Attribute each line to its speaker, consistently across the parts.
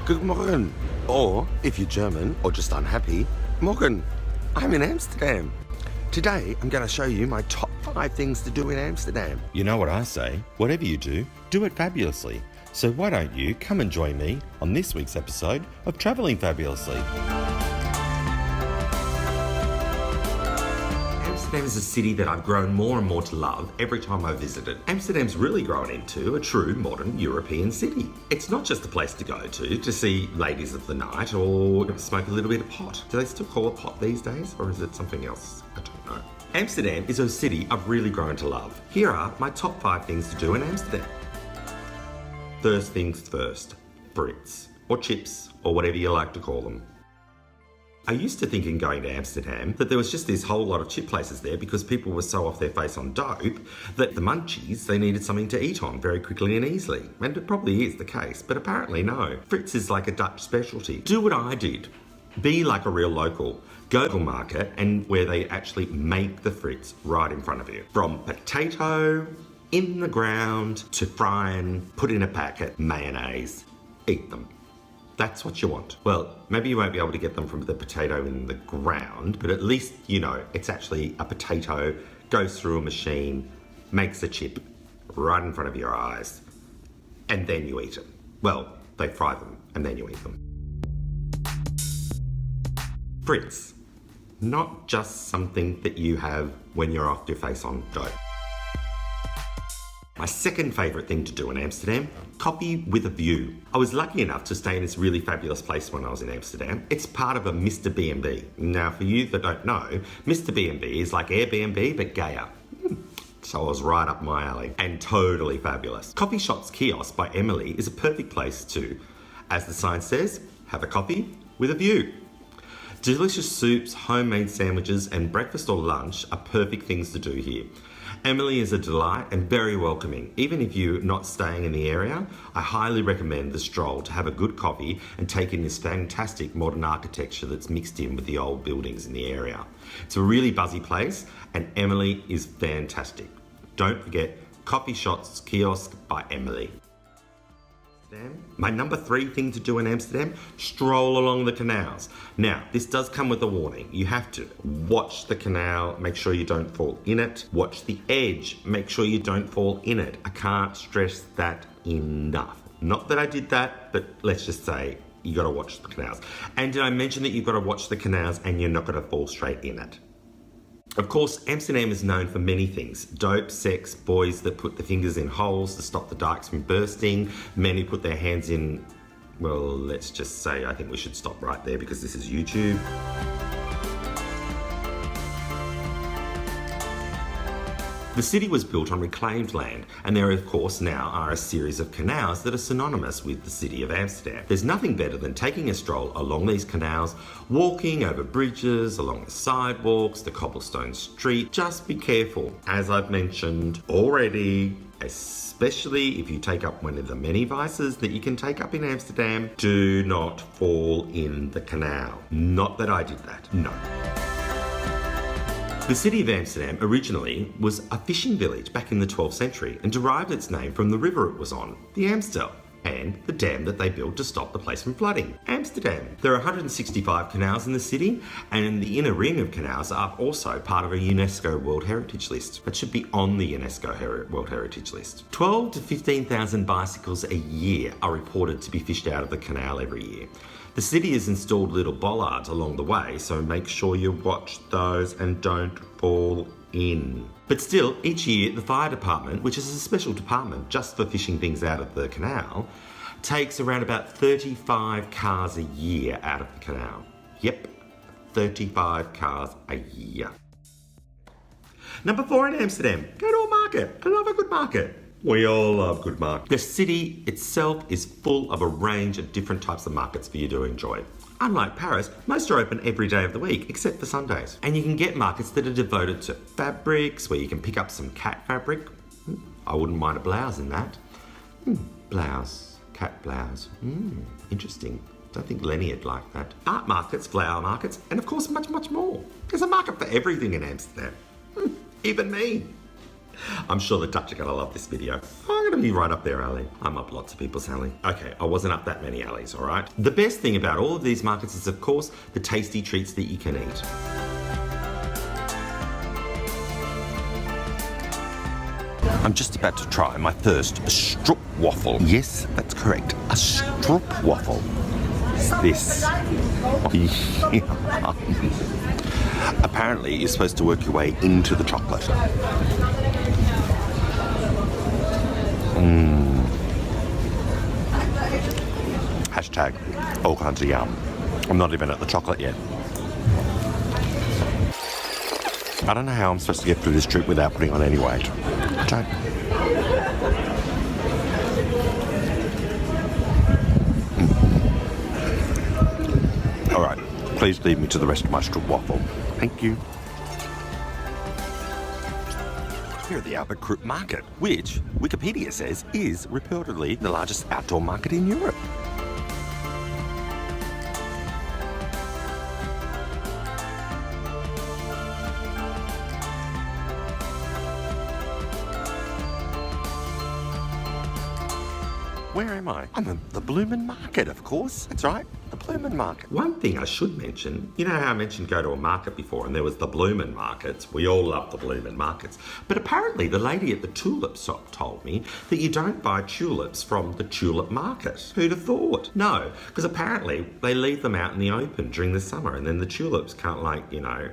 Speaker 1: Good morgen. Or, if you're German or just unhappy, morgen. I'm in Amsterdam. Today, I'm going to show you my top 5 things to do in Amsterdam.
Speaker 2: You know what I say, whatever you do it fabulously. So why don't you come and join me on this week's episode of Travelling Fabulously.
Speaker 3: Amsterdam is a city that I've grown more and more to love every time I visit it. Amsterdam's really grown into a true modern European city. It's not just a place to go to see ladies of the night or smoke a little bit of pot. Do they still call it pot these days, or is it something else? I don't know. Amsterdam is a city I've really grown to love. Here are my top 5 things to do in Amsterdam. First things first, Frites, or chips, or whatever you like to call them. I used to think in going to Amsterdam that there was just this whole lot of chip places there because people were so off their face on dope that the munchies, they needed something to eat on very quickly and easily. And it probably is the case, but apparently no. Frites is like a Dutch specialty. Do what I did. Be like a real local. Go to the market and where they actually make the frites right in front of you. From potato in the ground to frying, put in a packet, mayonnaise, eat them. That's what you want. Well, maybe you won't be able to get them from the potato in the ground, but at least you know it's actually a potato, goes through a machine, makes a chip right in front of your eyes, and then you eat it. Well, they fry them and then you eat them. Frites, not just something that you have when you're off your face on dope. My second favourite thing to do in Amsterdam, coffee with a view. I was lucky enough to stay in this really fabulous place when I was in Amsterdam. It's part of a MisterBnb. Now, for you that don't know, MisterBnb is like Airbnb but gayer. So I was right up my alley and totally fabulous. Coffee Shops Kiosk by Emily is a perfect place to, as the sign says, have a coffee with a view. Delicious soups, homemade sandwiches and breakfast or lunch are perfect things to do here. Emily is a delight and very welcoming. Even if you're not staying in the area, I highly recommend the stroll to have a good coffee and take in this fantastic modern architecture that's mixed in with the old buildings in the area. It's a really buzzy place and Emily is fantastic. Don't forget Coffee Shops Kiosk by Emily. My number 3 thing to do in Amsterdam, stroll along the canals. Now, this does come with a warning. You have to watch the canal, make sure you don't fall in it. Watch the edge, make sure you don't fall in it. I can't stress that enough. Not that I did that, but let's just say you gotta watch the canals. And did I mention that you've gotta watch the canals and you're not gonna fall straight in it? Of course, Amsterdam is known for many things. Dope, sex, boys that put their fingers in holes to stop the dikes from bursting, men who put their hands in, well, let's just say I think we should stop right there because this is YouTube. The city was built on reclaimed land, and there of course now are a series of canals that are synonymous with the city of Amsterdam. There's nothing better than taking a stroll along these canals, walking over bridges, along the sidewalks, the cobblestone street. Just be careful, as I've mentioned already, especially if you take up one of the many vices that you can take up in Amsterdam, do not fall in the canal. Not that I did that, no. The city of Amsterdam originally was a fishing village back in the 12th century and derived its name from the river it was on, the Amstel, and the dam that they built to stop the place from flooding, Amsterdam. There are 165 canals in the city, and the inner ring of canals are also part of a UNESCO World Heritage List. It should be on the UNESCO World Heritage List. 12 to 15,000 bicycles a year are reported to be fished out of the canal every year. The city has installed little bollards along the way, so make sure you watch those and don't fall in. But still, each year the fire department, which is a special department just for fishing things out of the canal, takes around about 35 cars a year out of the canal. Yep, 35 cars a year. Number 4 in Amsterdam, go to a market. I love a good market. We all love good markets. The city itself is full of a range of different types of markets for you to enjoy. Unlike Paris, most are open every day of the week, except for Sundays. And you can get markets that are devoted to fabrics, where you can pick up some cat fabric. I wouldn't mind a blouse in that. Blouse, cat blouse. Interesting. Don't think Lenny would like that. Art markets, flower markets, and of course much, much more. There's a market for everything in Amsterdam. Even me. I'm sure the Dutch are going to love this video. I'm going to be right up their alley. I'm up lots of people's alley. Okay, I wasn't up that many alleys, all right? The best thing about all of these markets is, of course, the tasty treats that you can eat.
Speaker 1: I'm just about to try my first stroopwafel. Yes, that's correct. A stroopwafel. This. Apparently, you're supposed to work your way into the chocolate. Hashtag all kinds of yum. I'm not even at the chocolate yet. I don't know how I'm supposed to get through this trip without putting on any weight. Okay. All right, please leave me to the rest of my stroopwafel. Thank you. We're at the Albert Krupp Market, which Wikipedia says is reportedly the largest outdoor market in Europe. Where am I? I'm at the Bloomin' Market, of course. That's right, the Bloomin' Market.
Speaker 3: One thing I should mention, you know how I mentioned go to a market before and there was the Bloomin' Markets? We all love the Bloomin' Markets. But apparently the lady at the tulip shop told me that you don't buy tulips from the tulip market. Who'd have thought? No, because apparently they leave them out in the open during the summer and then the tulips can't, like, you know,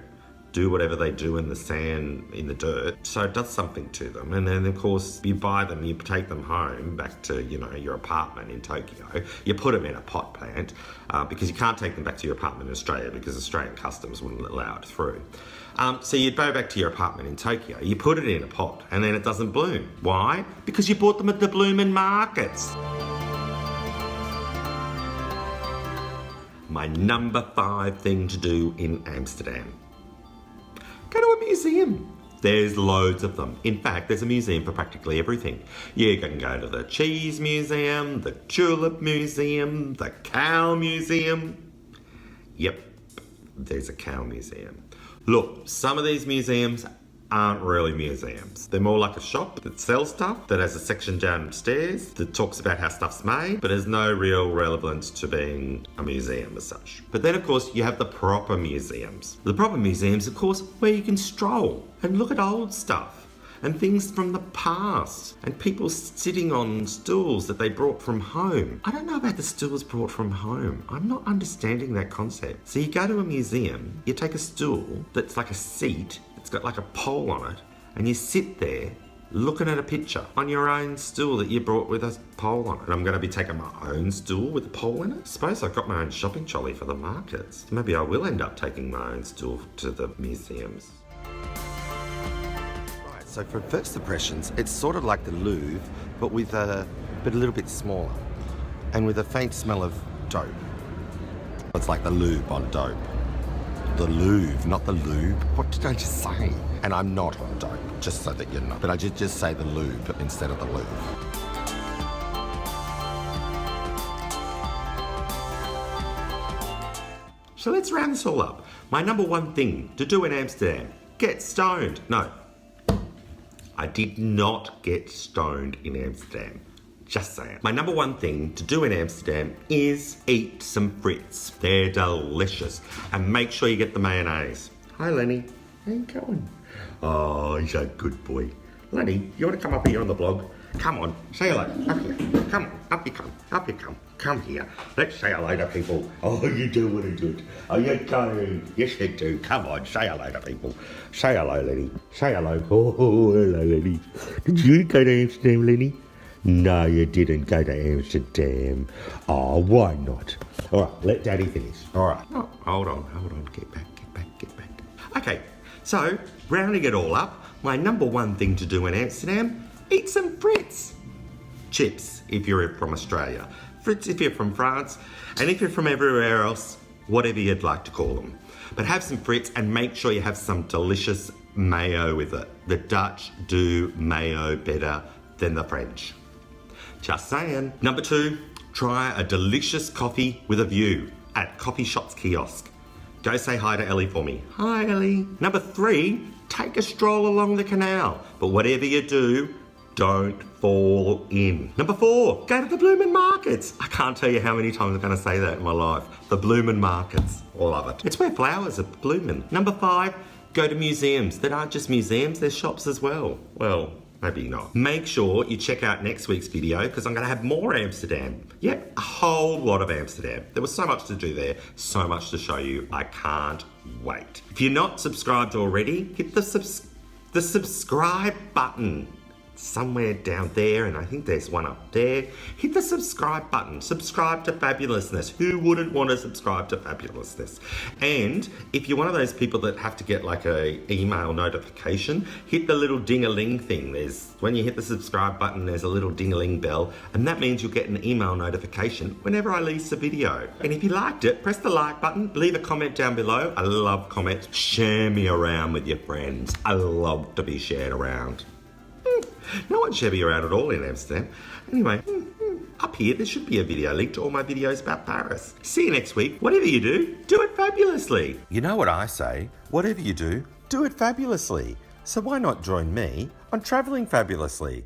Speaker 3: do whatever they do in the sand, in the dirt. So it does something to them. And then, of course, you buy them, you take them home back to, you know, your apartment in Tokyo. You put them in a pot plant because you can't take them back to your apartment in Australia because Australian customs wouldn't allow it through. So you'd go back to your apartment in Tokyo, you put it in a pot and then it doesn't bloom. Why? Because you bought them at the Bloomin' Markets. My number 5 thing to do in Amsterdam. Go to a museum. There's loads of them. In fact, there's a museum for practically everything. You can go to the Cheese Museum, the Tulip Museum, the Cow Museum. Yep, there's a cow museum. Look, some of these museums aren't really museums. They're more like a shop that sells stuff, that has a section downstairs that talks about how stuff's made, but has no real relevance to being a museum as such. But then, of course, you have the proper museums. The proper museums, of course, where you can stroll and look at old stuff and things from the past and people sitting on stools that they brought from home. I don't know about the stools brought from home. I'm not understanding that concept. So you go to a museum, you take a stool that's like a seat, it's got like a pole on it, and you sit there looking at a picture on your own stool that you brought with a pole on it. And I'm going to be taking my own stool with a pole in it. I suppose I've got my own shopping trolley for the markets. Maybe I will end up taking my own stool to the museums.
Speaker 1: Right, so for first impressions, it's sort of like the Louvre, but a little bit smaller, and with a faint smell of dope. It's like the Louvre on dope. The Louvre, not the lube. What did I just say? And I'm not on dope, just so that you know. But I did just say the lube instead of the Louvre.
Speaker 3: So let's round this all up. My number 1 thing to do in Amsterdam, get stoned. No, I did not get stoned in Amsterdam. Just saying. My number 1 thing to do in Amsterdam is eat some Frites. They're delicious. And make sure you get the mayonnaise. Hi, Lenny. How you going? Oh, he's a good boy. Lenny, you want to come up here on the blog? Come on, say hello. Up here. Come on, up you come. Up you come. Come here. Let's say hello to people. Oh, you do want to do it. Oh, you do. Yes, you do. Come on, say hello to people. Say hello, Lenny. Say hello. Oh, hello, Lenny. Did you go to Amsterdam, Lenny? No, you didn't go to Amsterdam. Oh, why not? All right, let Daddy finish. All right. Oh, hold on. Get back. Okay, so rounding it all up, my number 1 thing to do in Amsterdam, eat some Frites. Chips, if you're from Australia. Frites if you're from France. And if you're from everywhere else, whatever you'd like to call them. But have some Frites and make sure you have some delicious mayo with it. The Dutch do mayo better than the French. Just saying. Number 2, try a delicious coffee with a view at Coffee Shop's Kiosk. Go say hi to Ellie for me. Hi, Ellie. Number 3, take a stroll along the canal. But whatever you do, don't fall in. Number 4, go to the bloomin' markets. I can't tell you how many times I'm going to say that in my life. The bloomin' markets. Love it. It's where flowers are bloomin'. Number 5, go to museums that aren't just museums, they're shops as well. Well, maybe not. Make sure you check out next week's video because I'm going to have more Amsterdam. Yep, a whole lot of Amsterdam. There was so much to do there, so much to show you. I can't wait. If you're not subscribed already, hit the subscribe button. Somewhere down there, and I think there's one up there. Hit the subscribe button. Subscribe to Fabulousness. Who wouldn't want to subscribe to Fabulousness? And if you're one of those people that have to get like a email notification, hit the little ding-a-ling thing. When you hit the subscribe button, there's a little ding-a-ling bell, and that means you'll get an email notification whenever I release a video. And if you liked it, press the like button, leave a comment down below. I love comments. Share me around with your friends. I love to be shared around. No one should be around at all in Amsterdam. Anyway, up here there should be a video link to all my videos about Paris. See you next week. Whatever you do it fabulously.
Speaker 2: You know what I say? Whatever you do it fabulously. So why not join me on Travelling Fabulously?